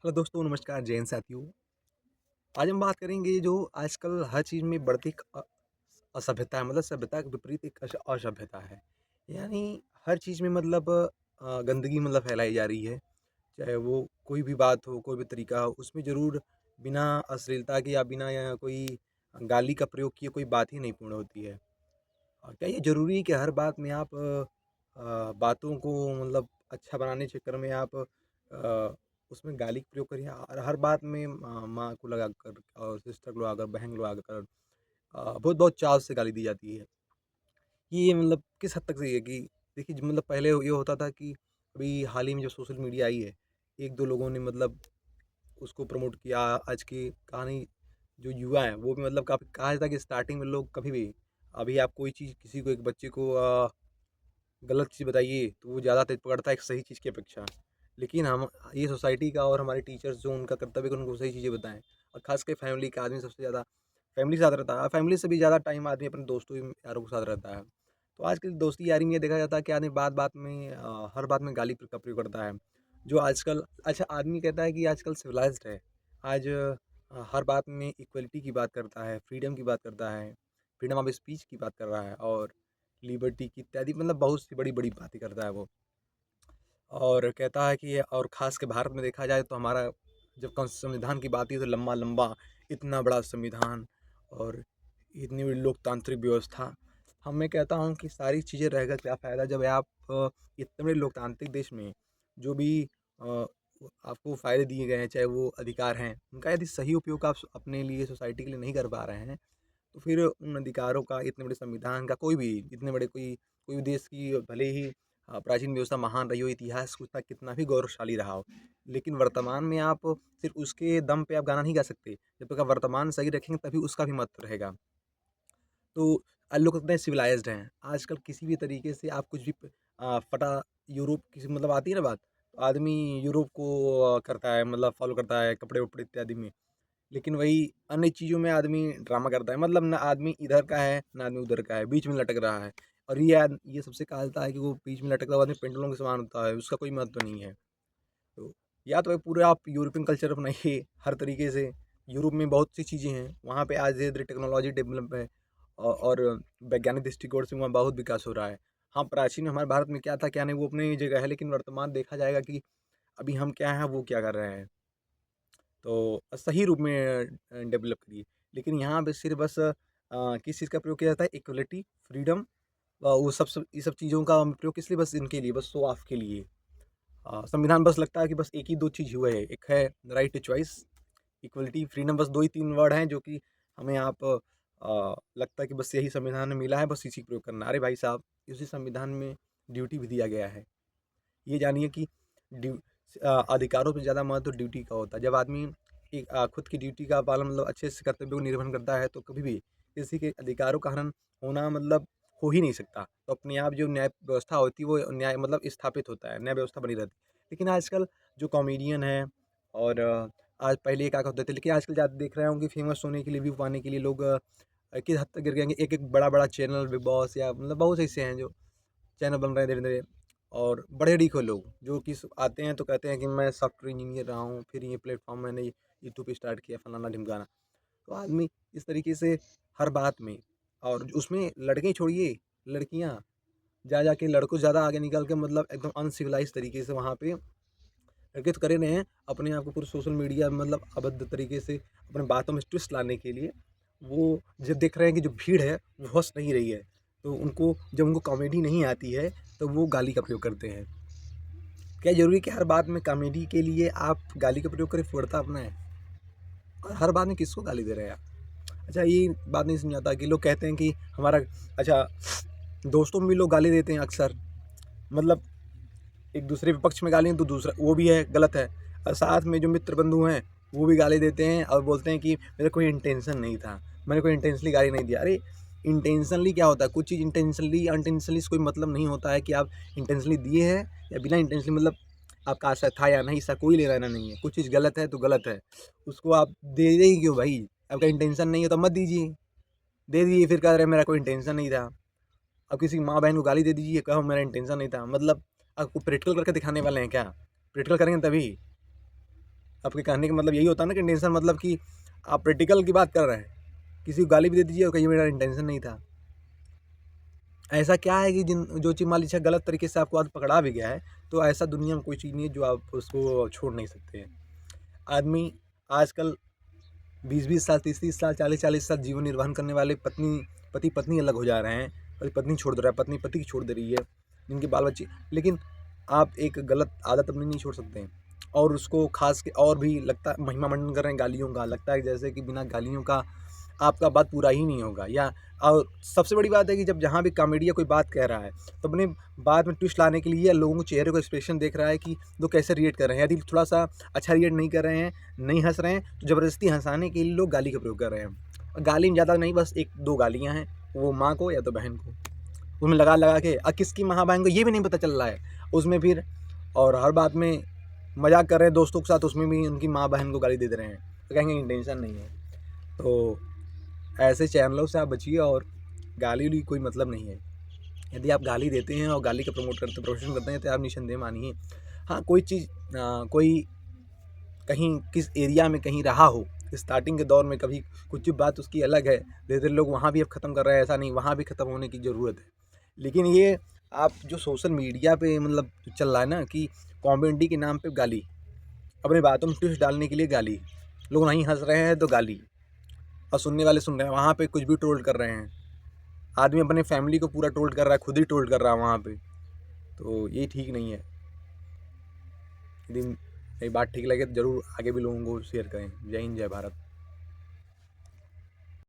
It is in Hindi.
हेलो दोस्तों, नमस्कार, जय हिंद साथियों। आज हम बात करेंगे जो आजकल हर चीज़ में बढ़ती एक असभ्यता है, मतलब सभ्यता के विपरीत एक असभ्यता है। यानी हर चीज़ में मतलब गंदगी मतलब फैलाई जा रही है। चाहे वो कोई भी बात हो, कोई भी तरीका हो, उसमें ज़रूर बिना अश्लीलता के या बिना या कोई गाली का प्रयोग किए कोई बात ही नहीं पूर्ण होती है। क्या ये ज़रूरी है कि हर बात में आप बातों को मतलब अच्छा बनाने के चक्कर में आप उसमें गाली का प्रयोग करिए और हर बात में माँ को लगाकर और सिस्टर को लगाकर, बहन को लगाकर बहुत-बहुत चाव से गाली दी जाती है। ये मतलब किस हद तक सही है कि देखिए जो मतलब पहले ये होता था कि अभी हाल ही में जो सोशल मीडिया आई है, 1-2 लोगों ने मतलब उसको प्रमोट किया। आज की कहानी जो युवा हैं, वो भी मतलब काफ़ी कहा जाता है कि स्टार्टिंग में लोग कभी भी अभी आप कोई चीज़ किसी को एक बच्चे को गलत चीज़ बताइए, तो वो ज़्यादा तेज़ पकड़ता है एक सही चीज़ की अपेक्षा। लेकिन हम ये सोसाइटी का और हमारे टीचर्स जो उनका कर्तव्य है कि उनको सही चीज़ें बताएँ और ख़ासकर फैमिली का आदमी सबसे ज़्यादा फैमिली के साथ रहता है। फैमिली से भी ज़्यादा टाइम आदमी अपने दोस्तों यारों के साथ रहता है। तो आजकल दोस्ती यारी में ये देखा जाता है कि आदमी बात-बात में हर बात में गाली का प्रयोग करता है। जो आजकल अच्छा आदमी कहता है कि आजकल सिविलाइज़्ड है। आज हर बात में इक्वालिटी की बात करता है, फ्रीडम की बात करता है, फ्रीडम ऑफ स्पीच की बात कर रहा है और लिबर्टी की इत्यादि मतलब बहुत सी बड़ी-बड़ी बातें करता है वो। और कहता है कि और ख़ास के भारत में देखा जाए तो हमारा जब संविधान की बात है तो लंबा-लंबा इतना बड़ा संविधान और इतनी बड़ी लोकतांत्रिक व्यवस्था। मैं कहता हूँ कि सारी चीज़ें रहकर क्या फ़ायदा जब आप इतने बड़े लोकतांत्रिक देश में जो भी आपको फ़ायदे दिए गए हैं, चाहे वो अधिकार हैं, उनका यदि सही उपयोग आप अपने लिए सोसाइटी के लिए नहीं कर पा रहे हैं, तो फिर उन अधिकारों का इतने बड़े संविधान का कोई भी इतने बड़े कोई भी देश की भले ही प्राचीन व्यवस्था महान रही हो, इतिहास उसका कितना भी गौरवशाली रहा हो, लेकिन वर्तमान में आप सिर्फ़ उसके दम पे आप गाना नहीं गा सकते। जब तक आप वर्तमान सही रखेंगे तभी उसका भी महत्व रहेगा। तो लोग कितने सिविलाइज़्ड हैं। आजकल किसी भी तरीके से आप कुछ भी फटा यूरोप किसी मतलब आती है ना बात, तो आदमी यूरोप को करता है मतलब फ़ॉलो करता है कपड़े-वपड़े इत्यादि में। लेकिन वही अन्य चीज़ों में आदमी ड्रामा करता है। मतलब ना आदमी इधर का है, ना आदमी उधर का है, बीच में लटक रहा है। और ये सबसे कहा जाता है कि वो बीच में लटका हुआ आदमी पेंडुलम के समान होता है, उसका कोई महत्व नहीं है। तो या तो पूरे आप यूरोपियन कल्चर अपनाइए हर तरीके से। यूरोप में बहुत सी चीज़ें हैं, वहाँ पे आज धीरे-धीरे टेक्नोलॉजी डेवलप है और वैज्ञानिक दृष्टिकोण से वहाँ बहुत विकास हो रहा है। हाँ, प्राचीन में हमारे भारत में क्या था, क्या नहीं, वो अपनी जगह है, लेकिन वर्तमान देखा जाएगा कि अभी हम क्या हैं, वो क्या कर रहे हैं। तो सही रूप में डेवलप करिए। लेकिन यहाँ पे सिर्फ़ बस किस चीज़ का प्रयोग किया जाता है, इक्वालिटी, फ्रीडम वो सब ये सब चीज़ों का प्रयोग किस लिए, बस इनके लिए, बस शो ऑफ के लिए। संविधान बस लगता है कि बस एक ही 2 चीज़ हुए है, एक है right to choice, equality, freedom, बस 2 ही 3 वर्ड हैं जो कि हमें आप लगता है कि बस यही संविधान में मिला है, बस इसी का प्रयोग करना है। अरे भाई साहब, इसी संविधान में ड्यूटी भी दिया गया है। ये जानिए कि अधिकारों से ज़्यादा महत्व ड्यूटी का होता है। जब आदमी खुद की ड्यूटी का पालन मतलब अच्छे से कर्तव्य को निर्वहन करता है, तो कभी भी किसी के अधिकारों का हनन होना मतलब हो ही नहीं सकता। तो अपने आप जो न्याय व्यवस्था होती है, वो न्याय मतलब स्थापित होता है, न्याय व्यवस्था बनी रहती है। लेकिन आजकल जो कॉमेडियन हैं और आज पहले क्या होते थे, लेकिन आजकल ज़्यादा देख रहे होंगे फेमस होने के लिए, व्यू पाने के लिए लोग किस हद तक गिर गए हैं कि एक-एक बड़ा-बड़ा चैनल बिग बॉस या मतलब बहुत से ऐसे हैं जो चैनल बन रहे हैं धीरे-धीरे और बड़े लीक लोग जो कि आते हैं तो कहते हैं कि मैं सॉफ्टवेयर इंजीनियर रहा हूँ, फिर ये प्लेटफ़ॉर्म मैंने यूट्यूब पे स्टार्ट किया फलाना-ढिमकाना। तो आदमी इस तरीके से हर बात में और उसमें लड़के ही छोड़िए, लड़कियाँ जा के लड़कों से ज़्यादा आगे निकल के मतलब एकदम अनसिविलाइज़ तरीके से वहाँ पे लड़के तो कर ही रहे हैं, अपने आप को पूरे सोशल मीडिया मतलब अभद्र तरीके से अपनी बातों में ट्विस्ट लाने के लिए, वो जब देख रहे हैं कि जो भीड़ है, वो हँस नहीं रही है, तो जब उनको कॉमेडी नहीं आती है, तो वो गाली का प्रयोग करते हैं। क्या ज़रूरी है कि हर बात में कॉमेडी के लिए आप गाली का प्रयोग करें, फुड़ता अपनाएँ? और हर बात में किसको गाली दे रहे हैं आप? अच्छा, ये बात नहीं समझ आता कि लोग कहते हैं कि हमारा अच्छा, दोस्तों में भी लोग गाली देते हैं अक्सर। मतलब एक दूसरे विपक्ष में गाली तो दूसरा वो भी है, गलत है। और साथ में जो मित्र बंधु हैं, वो भी गाली देते हैं और बोलते हैं कि मेरा कोई इंटेंशन नहीं था, मैंने कोई इंटेंशनली गाली नहीं दिया। अरे! इंटेंशनली क्या होता है? कुछ चीज़ इंटेंशनली अनइंटेंशनली से कोई मतलब नहीं होता है कि आप इंटेंशनली दिए हैं या बिना इंटेंशनली मतलब आपका आशा था या नहीं, इसका कोई लेना-देना नहीं है। कुछ चीज़ गलत है तो गलत है, उसको आप दे रहे ही क्यों भाई? आपका इंटेंशन नहीं है तो मत दीजिए, दे दिए फिर कह रहे हैं मेरा कोई इंटेंशन नहीं था। अब किसी माँ-बहन को गाली दे दीजिए, कहो मेरा इंटेंशन नहीं था। मतलब आपको प्रैक्टिकल करके दिखाने वाले हैं क्या? प्रैक्टिकल करेंगे तभी। आपके कहने का मतलब यही होता है ना कि इंटेंशन मतलब कि आप प्रैक्टिकल की बात कर रहे हैं, किसी को गाली भी दे दीजिए और कहिए मेरा इंटेंशन नहीं था। ऐसा क्या है कि जो चीज़ मान लीजिए गलत तरीके से आपको आज पकड़ा भी गया है, तो ऐसा दुनिया में कोई चीज़ नहीं है जो आप उसको छोड़ नहीं सकते हैं। आदमी आजकल 20-20 साल, 30-30 साल, 40-40 साल जीवन निर्वाह करने वाले पति-पत्नी अलग हो जा रहे हैं, पति-पत्नी छोड़ दे रहा है, पत्नी पति की छोड़ दे रही है, जिनके बाल-बच्चे, लेकिन आप एक गलत आदत अपनी नहीं छोड़ सकते हैं। और उसको ख़ास के और भी लगता है महिमा मंडन कर रहे हैं गालियों का, लगता है जैसे कि बिना गालियों का आपका बात पूरा ही नहीं होगा। या और सबसे बड़ी बात है कि जब जहाँ भी कॉमेडियन कोई बात कह रहा है, तो अपने बात में ट्विस्ट लाने के लिए लोगों के चेहरे को एक्सप्रेशन देख रहा है कि लोग कैसे रिएक्ट कर रहे हैं। यदि थोड़ा-सा अच्छा रिएक्ट नहीं कर रहे हैं, नहीं हँस रहे हैं, तो ज़बरदस्ती हँसाने के लिए लोग गाली का प्रयोग कर रहे हैं। और गाली में ज़्यादा नहीं, बस 1-2 गालियाँ हैं, वो माँ को या तो बहन को। उसमें लगा-लगा के किसकी माँ बहन को ये भी नहीं पता चल रहा है। उसमें फिर और हर बात में मज़ाक कर रहे हैं दोस्तों के साथ, उसमें भी उनकी माँ बहन को गाली दे दे रहे हैं। तो कहेंगे इंटेंशन नहीं है। तो ऐसे चैनलों से आप बचिए और गाली-उली कोई मतलब नहीं है। यदि आप गाली देते हैं और गाली का प्रमोशन करते हैं तो आप निस्संदेह मानिए, हाँ, कोई चीज़ कोई कहीं किस एरिया में कहीं रहा हो, स्टार्टिंग के दौर में कभी कुछ बात उसकी अलग है, धीरे-धीरे लोग वहाँ भी अब ख़त्म कर रहे हैं, ऐसा नहीं, वहाँ भी ख़त्म होने की ज़रूरत है। लेकिन ये आप जो सोशल मीडिया पे मतलब चल रहा है ना कि कॉमेडी के नाम पे गाली, अपनी बातों में ट्विस्ट डालने के लिए गाली, लोग नहीं हँस रहे हैं तो गाली, और सुनने वाले सुन रहे हैं, वहाँ पे कुछ भी ट्रोल कर रहे हैं। आदमी अपने फैमिली को पूरा ट्रोल कर रहा है, खुद ही ट्रोल कर रहा है वहाँ पे, तो ये ठीक नहीं है। यदि ये बात ठीक लगे तो ज़रूर आगे भी लोगों को शेयर करें। जय हिंद, जय भारत।